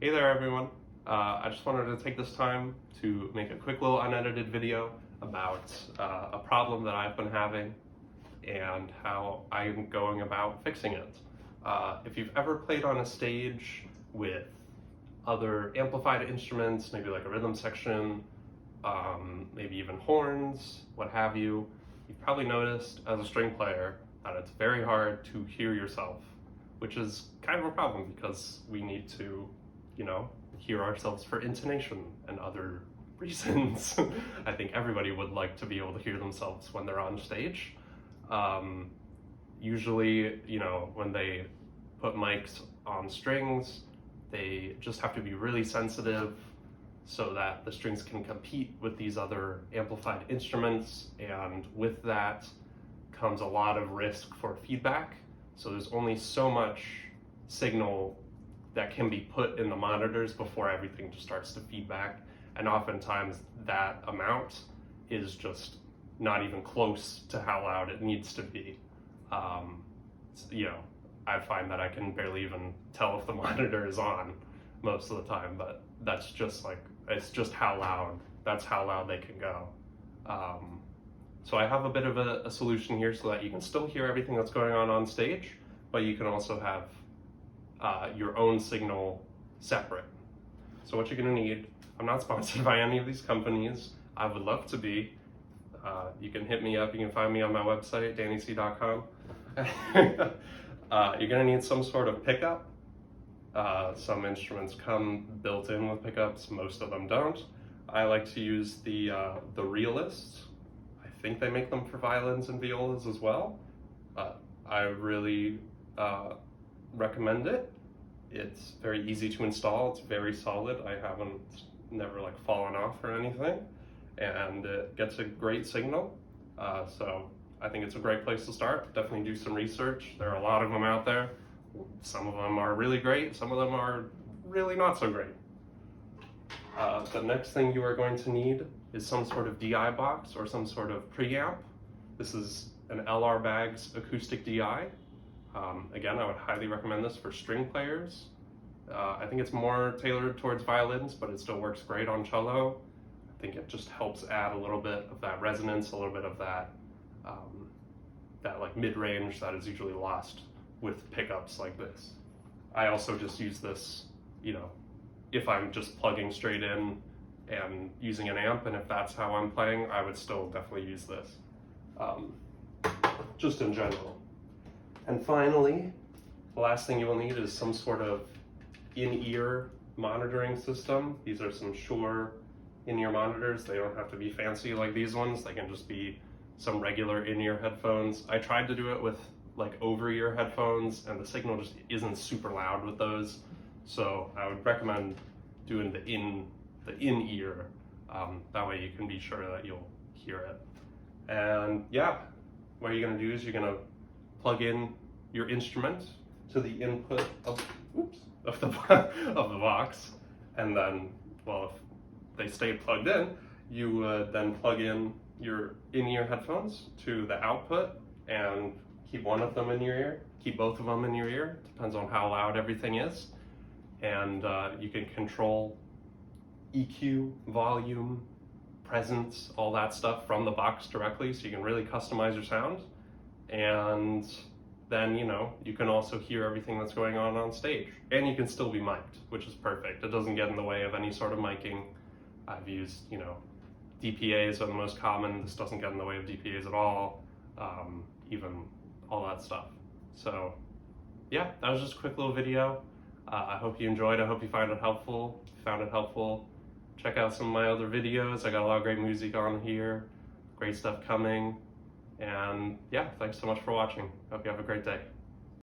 Hey there everyone. I just wanted to take this time to make a quick little unedited video about a problem that I've been having and how I'm going about fixing it. If you've ever played on a stage with other amplified instruments, maybe like a rhythm section, maybe even horns, what have you, you've probably noticed as a string player that it's very hard to hear yourself, which is kind of a problem because we need to, hear ourselves for intonation and other reasons. I think everybody would like to be able to hear themselves when they're on stage. Usually, when they put mics on strings, they just have to be really sensitive so that the strings can compete with these other amplified instruments, and with that comes a lot of risk for feedback. So there's only so much signal that can be put in the monitors before everything just starts to feedback, and oftentimes that amount is just not even close to how loud it needs to be. I find that I can barely even tell if the monitor is on most of the time, but that's just it's just how loud they can go. So I have a bit of a solution here so that you can still hear everything that's going on stage, but you can also have your own signal separate. So what you're going to need, I'm not sponsored by any of these companies, I would love to be. You can hit me up, you can find me on my website, dannyc.com. You're going to need some sort of pickup. Some instruments come built in with pickups, most of them don't. I like to use the Realist. I think they make them for violins and violas as well. I really recommend it. It's very easy to install, it's very solid. I haven't never fallen off or anything, and it gets a great signal. So I think it's a great place to start. Definitely do some research. There are a lot of them out there. Some of them are really great, some of them are really not so great. The next thing you are going to need is some sort of DI box or some sort of preamp. This is an LR Baggs acoustic DI. Again, I would highly recommend this for string players. I think it's more tailored towards violins, but it still works great on cello. I think it just helps add a little bit of that resonance, a little bit of that mid-range that is usually lost with pickups like this. I also just use this, if I'm just plugging straight in and using an amp, and if that's how I'm playing, I would still definitely use this, just in general. And finally, the last thing you will need is some sort of in-ear monitoring system. These are some Shure in-ear monitors. They don't have to be fancy like these ones. They can just be some regular in-ear headphones. I tried to do it with over-ear headphones, and the signal just isn't super loud with those. So I would recommend doing the in-ear. That way you can be sure that you'll hear it. And yeah, what you're gonna do is you're gonna plug in your instrument to the input of the box, and then, if they stay plugged in, you would then plug in your in-ear headphones to the output and keep one of them in your ear, keep both of them in your ear, depends on how loud everything is, and you can control EQ, volume, presence, all that stuff from the box directly, so you can really customize your sound. And then, you can also hear everything that's going on stage. And you can still be mic'd, which is perfect. It doesn't get in the way of any sort of miking. I've used, DPAs are the most common. This doesn't get in the way of DPAs at all, even all that stuff. So yeah, that was just a quick little video. I hope you enjoyed. I hope you found it helpful. If you found it helpful, check out some of my other videos. I got a lot of great music on here, great stuff coming. And yeah, thanks so much for watching. Hope you have a great day.